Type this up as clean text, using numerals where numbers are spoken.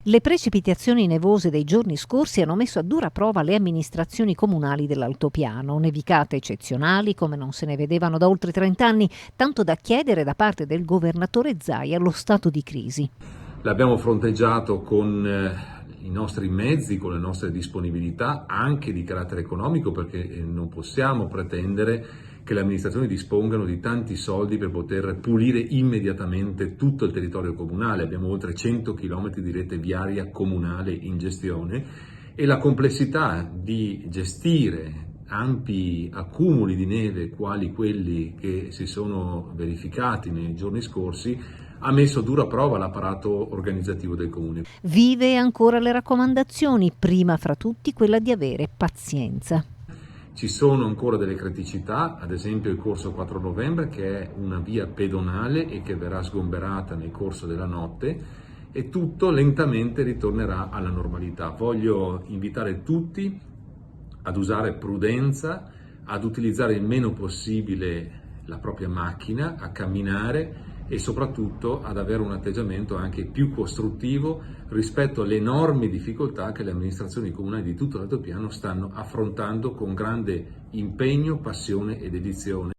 Le precipitazioni nevose dei giorni scorsi hanno messo a dura prova le amministrazioni comunali dell'Altopiano, nevicate eccezionali come non se ne vedevano da oltre 30 anni, tanto da chiedere da parte del governatore Zaia lo stato di crisi. L'abbiamo fronteggiato con i nostri mezzi, con le nostre disponibilità, anche di carattere economico, perché non possiamo pretendere che le amministrazioni dispongano di tanti soldi per poter pulire immediatamente tutto il territorio comunale. Abbiamo oltre 100 km di rete viaria comunale in gestione e la complessità di gestire ampi accumuli di neve quali quelli che si sono verificati nei giorni scorsi ha messo a dura prova l'apparato organizzativo del comune. Vive ancora le raccomandazioni, prima fra tutti quella di avere pazienza. Ci sono ancora delle criticità, ad esempio il corso 4 novembre che è una via pedonale e che verrà sgomberata nel corso della notte e tutto lentamente ritornerà alla normalità. Voglio invitare tutti ad usare prudenza, ad utilizzare il meno possibile la propria macchina, a camminare e soprattutto ad avere un atteggiamento anche più costruttivo rispetto alle enormi difficoltà che le amministrazioni comunali di tutto l'Altopiano stanno affrontando con grande impegno, passione e dedizione.